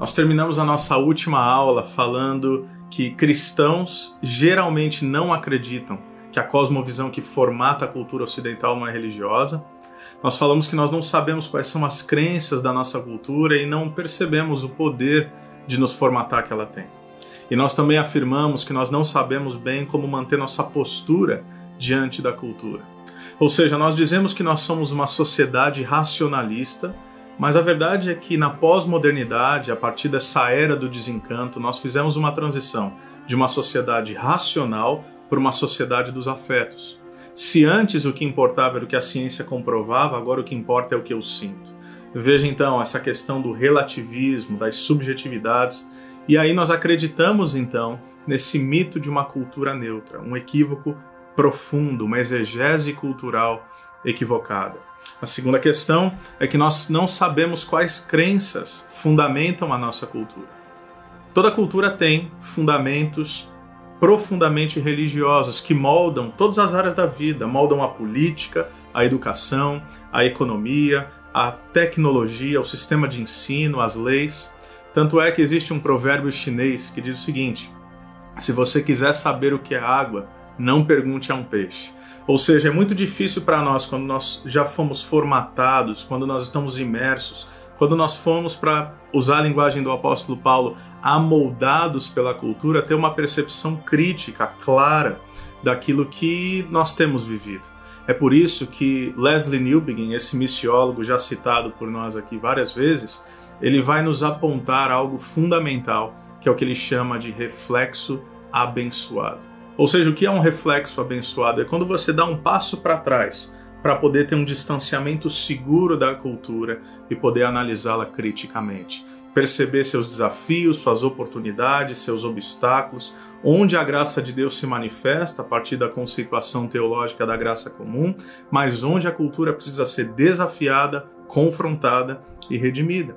Nós terminamos a nossa última aula falando que cristãos geralmente não acreditam que a cosmovisão que formata a cultura ocidental não é religiosa. Nós falamos que nós não sabemos quais são as crenças da nossa cultura e não percebemos o poder de nos formatar que ela tem. E nós também afirmamos que nós não sabemos bem como manter nossa postura diante da cultura. Ou seja, nós dizemos que nós somos uma sociedade racionalista, mas a verdade é que na pós-modernidade, a partir dessa era do desencanto, nós fizemos uma transição de uma sociedade racional para uma sociedade dos afetos. Se antes o que importava era o que a ciência comprovava, agora o que importa é o que eu sinto. Veja então essa questão do relativismo, das subjetividades, e aí nós acreditamos então nesse mito de uma cultura neutra, um equívoco profundo, uma exegese cultural equivocada. A segunda questão é que nós não sabemos quais crenças fundamentam a nossa cultura. Toda cultura tem fundamentos profundamente religiosos que moldam todas as áreas da vida, moldam a política, a educação, a economia, a tecnologia, o sistema de ensino, as leis. Tanto é que existe um provérbio chinês que diz o seguinte: se você quiser saber o que é água, não pergunte a um peixe. Ou seja, é muito difícil para nós, quando nós já fomos formatados, quando nós estamos imersos, quando nós fomos, para usar a linguagem do apóstolo Paulo, amoldados pela cultura, ter uma percepção crítica, clara, daquilo que nós temos vivido. É por isso que Lesslie Newbigin, esse missiólogo já citado por nós aqui várias vezes, ele vai nos apontar algo fundamental, que é o que ele chama de reflexo abençoado. Ou seja, o que é um reflexo abençoado? É quando você dá um passo para trás para poder ter um distanciamento seguro da cultura e poder analisá-la criticamente. Perceber seus desafios, suas oportunidades, seus obstáculos, onde a graça de Deus se manifesta a partir da conceituação teológica da graça comum, mas onde a cultura precisa ser desafiada, confrontada e redimida.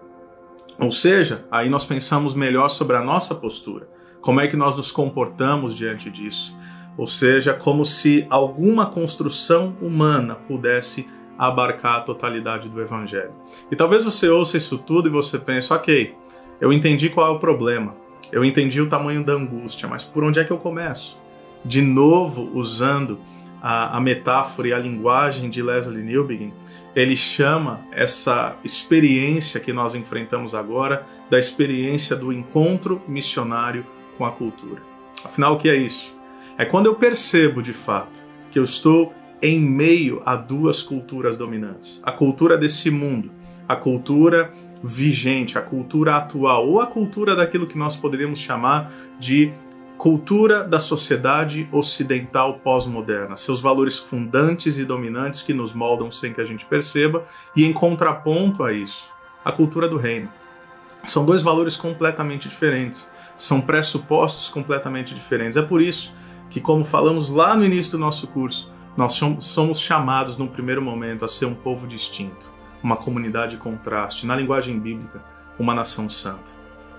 Ou seja, aí nós pensamos melhor sobre a nossa postura. Como é que nós nos comportamos diante disso? Ou seja, como se alguma construção humana pudesse abarcar a totalidade do Evangelho. E talvez você ouça isso tudo e você pense, ok, eu entendi qual é o problema, eu entendi o tamanho da angústia, mas por onde é que eu começo? De novo, usando a metáfora e a linguagem de Lesslie Newbigin, ele chama essa experiência que nós enfrentamos agora da experiência do encontro missionário com a cultura. Afinal, o que é isso? É quando eu percebo de fato que eu estou em meio a duas culturas dominantes. A cultura desse mundo, a cultura vigente, a cultura atual, ou a cultura daquilo que nós poderíamos chamar de cultura da sociedade ocidental pós-moderna, seus valores fundantes e dominantes que nos moldam sem que a gente perceba, e em contraponto a isso, a cultura do reino. São dois valores completamente diferentes. São pressupostos completamente diferentes. É por isso que, como falamos lá no início do nosso curso, nós somos chamados, num primeiro momento, a ser um povo distinto, uma comunidade de contraste, na linguagem bíblica, uma nação santa.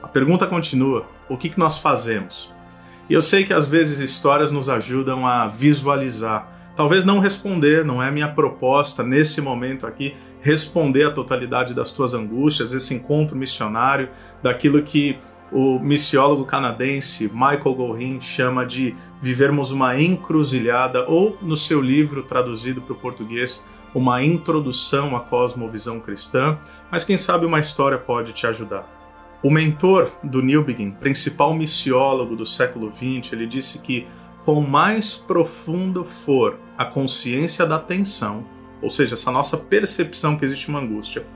A pergunta continua: o que nós fazemos? E eu sei que às vezes histórias nos ajudam a visualizar, talvez não responder, não é minha proposta nesse momento aqui, responder a totalidade das tuas angústias, esse encontro missionário, daquilo que o missiólogo canadense Michael Gorin chama de vivermos uma encruzilhada, ou no seu livro traduzido para o português, uma introdução à cosmovisão cristã, mas quem sabe uma história pode te ajudar. O mentor do Newbigin, principal missiólogo do século XX, ele disse que quanto mais profundo for a consciência da tensão, ou seja, essa nossa percepção que existe uma angústia,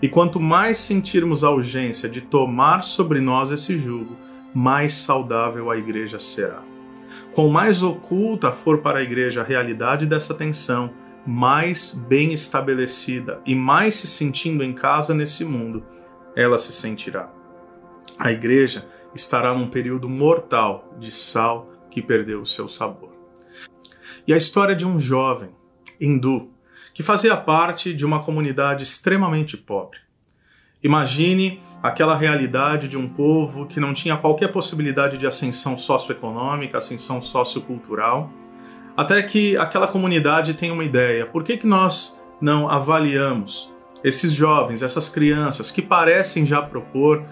e quanto mais sentirmos a urgência de tomar sobre nós esse jugo, mais saudável a igreja será. Quanto mais oculta for para a igreja a realidade dessa tensão, mais bem estabelecida e mais se sentindo em casa nesse mundo, ela se sentirá. A igreja estará num período mortal de sal que perdeu o seu sabor. E a história de um jovem hindu que fazia parte de uma comunidade extremamente pobre. Imagine aquela realidade de um povo que não tinha qualquer possibilidade de ascensão socioeconômica, ascensão sociocultural, até que aquela comunidade tem uma ideia: por que nós não avaliamos esses jovens, essas crianças que parecem já propor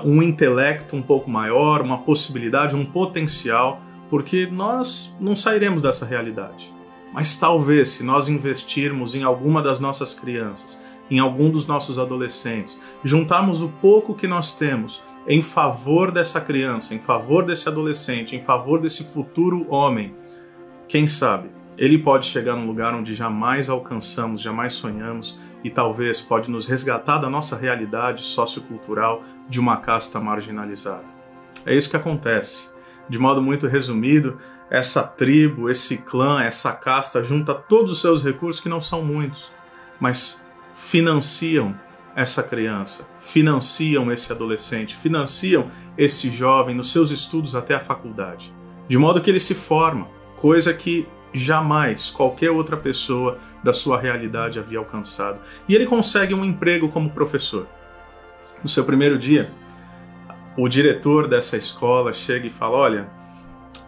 um intelecto um pouco maior, uma possibilidade, um potencial, porque nós não sairemos dessa realidade. Mas talvez, se nós investirmos em alguma das nossas crianças, em algum dos nossos adolescentes, juntarmos o pouco que nós temos em favor dessa criança, em favor desse adolescente, em favor desse futuro homem, quem sabe, ele pode chegar num lugar onde jamais alcançamos, jamais sonhamos, e talvez pode nos resgatar da nossa realidade sociocultural de uma casta marginalizada. É isso que acontece. De modo muito resumido, essa tribo, esse clã, essa casta junta todos os seus recursos, que não são muitos, mas financiam essa criança, financiam esse adolescente, financiam esse jovem nos seus estudos até a faculdade. De modo que ele se forma, coisa que jamais qualquer outra pessoa da sua realidade havia alcançado. E ele consegue um emprego como professor. No seu primeiro dia, o diretor dessa escola chega e fala: olha,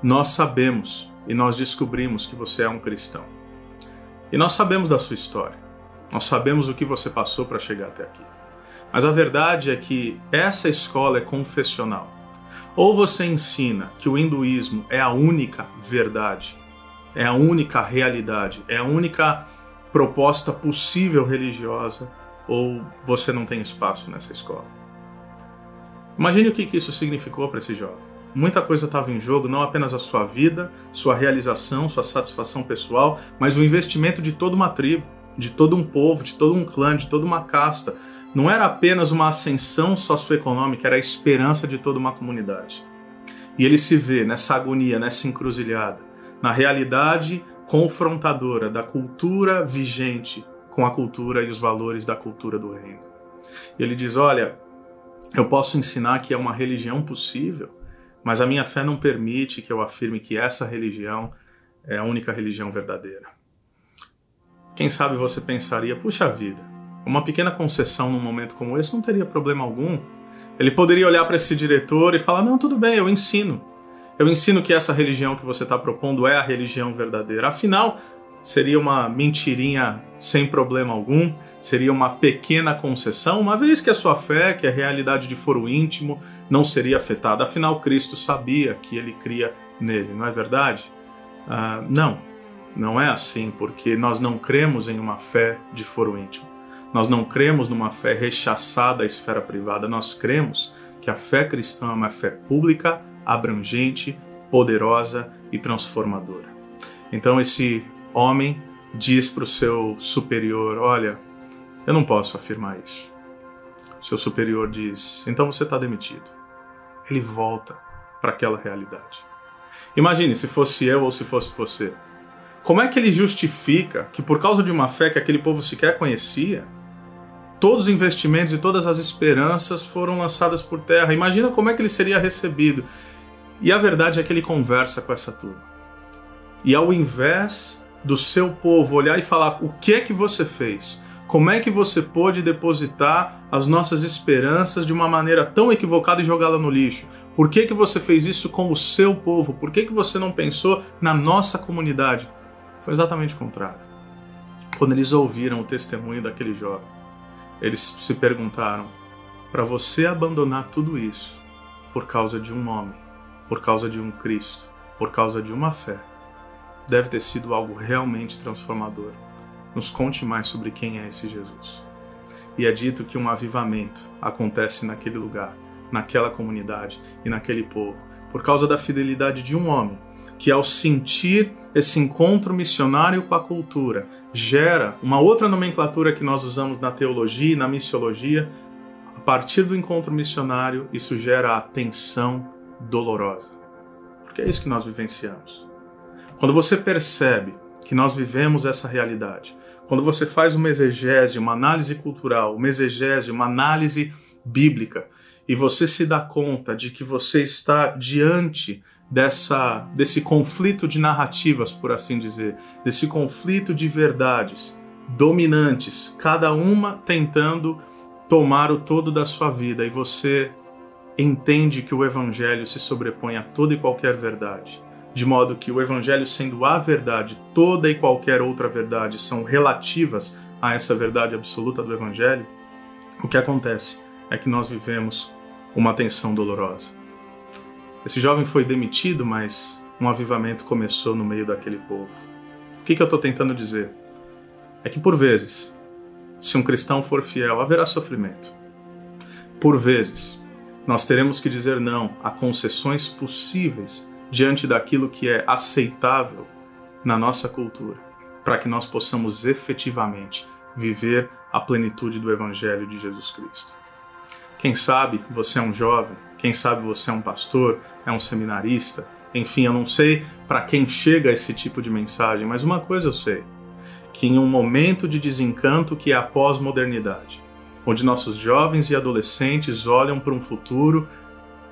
nós sabemos e nós descobrimos que você é um cristão. E nós sabemos da sua história. Nós sabemos o que você passou para chegar até aqui. Mas a verdade é que essa escola é confessional. Ou você ensina que o hinduísmo é a única verdade, é a única realidade, é a única proposta possível religiosa, ou você não tem espaço nessa escola. Imagine o que isso significou para esse jovem. Muita coisa estava em jogo, não apenas a sua vida, sua realização, sua satisfação pessoal, mas o investimento de toda uma tribo, de todo um povo, de todo um clã, de toda uma casta. Não era apenas uma ascensão socioeconômica, era a esperança de toda uma comunidade. E ele se vê nessa agonia, nessa encruzilhada, na realidade confrontadora da cultura vigente com a cultura e os valores da cultura do reino. E ele diz: olha, eu posso ensinar que é uma religião possível, mas a minha fé não permite que eu afirme que essa religião é a única religião verdadeira. Quem sabe você pensaria: puxa vida, uma pequena concessão num momento como esse não teria problema algum. Ele poderia olhar para esse diretor e falar: não, tudo bem, eu ensino. Eu ensino que essa religião que você está propondo é a religião verdadeira. Afinal, seria uma mentirinha sem problema algum, seria uma pequena concessão, uma vez que a sua fé, que a realidade de foro íntimo, não seria afetada. Afinal, Cristo sabia que ele cria nele, não é verdade? Não é assim, porque nós não cremos em uma fé de foro íntimo. Nós não cremos numa fé rechaçada à esfera privada. Nós cremos que a fé cristã é uma fé pública, abrangente, poderosa e transformadora. Então esse homem diz para o seu superior: olha, eu não posso afirmar isso. O seu superior diz: então você está demitido. Ele volta para aquela realidade. Imagine se fosse eu ou se fosse você. Como é que ele justifica que, por causa de uma fé que aquele povo sequer conhecia, todos os investimentos e todas as esperanças foram lançadas por terra? Imagina como é que ele seria recebido. E a verdade é que ele conversa com essa turma. E ao invés do seu povo olhar e falar: o que é que você fez? Como é que você pôde depositar as nossas esperanças de uma maneira tão equivocada e jogá-la no lixo? Por que você fez isso com o seu povo? Por que você não pensou na nossa comunidade? Foi exatamente o contrário. Quando eles ouviram o testemunho daquele jovem, eles se perguntaram: para você abandonar tudo isso por causa de um homem, por causa de um Cristo, por causa de uma fé, deve ter sido algo realmente transformador. Nos conte mais sobre quem é esse Jesus. E é dito que um avivamento acontece naquele lugar, naquela comunidade e naquele povo, por causa da fidelidade de um homem, que ao sentir esse encontro missionário com a cultura, gera uma outra nomenclatura que nós usamos na teologia e na missiologia. A partir do encontro missionário, isso gera a tensão dolorosa. Porque é isso que nós vivenciamos. Quando você percebe que nós vivemos essa realidade, quando você faz uma exegese, uma análise cultural, uma exegese, uma análise bíblica, e você se dá conta de que você está diante desse conflito de narrativas, por assim dizer, desse conflito de verdades dominantes, cada uma tentando tomar o todo da sua vida, e você entende que o Evangelho se sobrepõe a toda e qualquer verdade, de modo que o Evangelho, sendo a verdade, toda e qualquer outra verdade são relativas a essa verdade absoluta do Evangelho. O que acontece é que nós vivemos uma tensão dolorosa. Esse jovem foi demitido, mas um avivamento começou no meio daquele povo. O que eu estou tentando dizer? É que por vezes, se um cristão for fiel, haverá sofrimento. Por vezes, nós teremos que dizer não a concessões possíveis diante daquilo que é aceitável na nossa cultura, para que nós possamos efetivamente viver a plenitude do Evangelho de Jesus Cristo. Quem sabe você é um jovem, quem sabe você é um pastor, é um seminarista, enfim, eu não sei para quem chega esse tipo de mensagem, mas uma coisa eu sei, que em um momento de desencanto que é a pós-modernidade, onde nossos jovens e adolescentes olham para um futuro,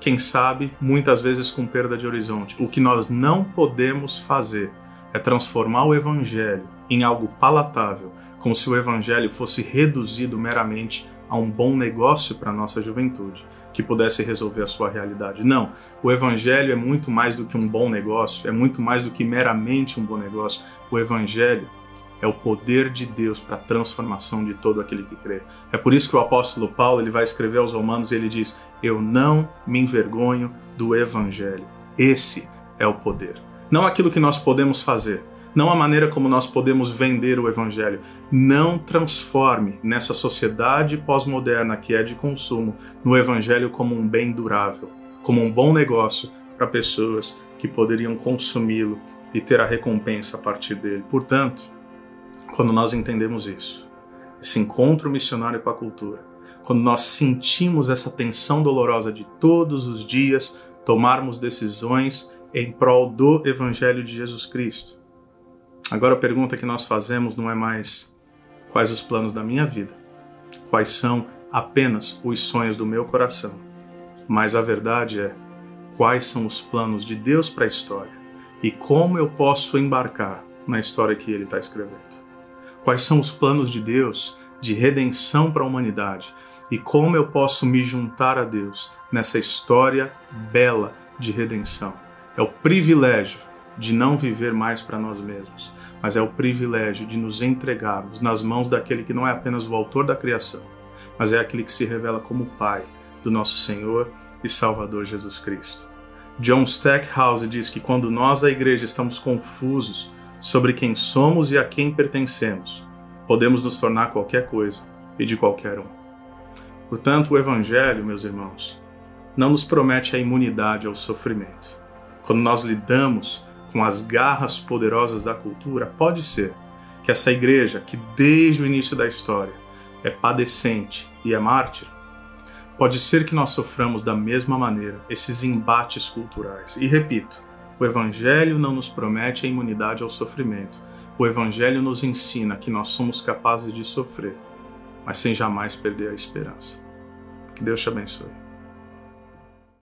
quem sabe, muitas vezes com perda de horizonte, o que nós não podemos fazer é transformar o Evangelho em algo palatável, como se o Evangelho fosse reduzido meramente a um bom negócio para a nossa juventude, que pudesse resolver a sua realidade. Não, o Evangelho é muito mais do que um bom negócio, é muito mais do que meramente um bom negócio. O Evangelho é o poder de Deus para a transformação de todo aquele que crê. É por isso que o apóstolo Paulo ele vai escrever aos Romanos e ele diz: eu não me envergonho do Evangelho. Esse é o poder. Não aquilo que nós podemos fazer, não a maneira como nós podemos vender o Evangelho. Não transforme nessa sociedade pós-moderna que é de consumo no Evangelho como um bem durável, como um bom negócio para pessoas que poderiam consumi-lo e ter a recompensa a partir dele. Portanto, quando nós entendemos isso, esse encontro missionário com a cultura, quando nós sentimos essa tensão dolorosa de todos os dias tomarmos decisões em prol do Evangelho de Jesus Cristo, agora a pergunta que nós fazemos não é mais quais os planos da minha vida, quais são apenas os sonhos do meu coração, mas a verdade é quais são os planos de Deus para a história e como eu posso embarcar na história que Ele está escrevendo. Quais são os planos de Deus de redenção para a humanidade e como eu posso me juntar a Deus nessa história bela de redenção. É o privilégio de não viver mais para nós mesmos, mas é o privilégio de nos entregarmos nas mãos daquele que não é apenas o autor da criação, mas é aquele que se revela como Pai do nosso Senhor e Salvador Jesus Cristo. John Stackhouse diz que quando nós, a igreja, estamos confusos sobre quem somos e a quem pertencemos, podemos nos tornar qualquer coisa e de qualquer um. Portanto, o Evangelho, meus irmãos, não nos promete a imunidade ao sofrimento. Quando nós lidamos com as garras poderosas da cultura, pode ser que essa igreja, que desde o início da história é padecente e é mártir, pode ser que nós soframos da mesma maneira esses embates culturais. E repito, o Evangelho não nos promete a imunidade ao sofrimento. O Evangelho nos ensina que nós somos capazes de sofrer, mas sem jamais perder a esperança. Que Deus te abençoe.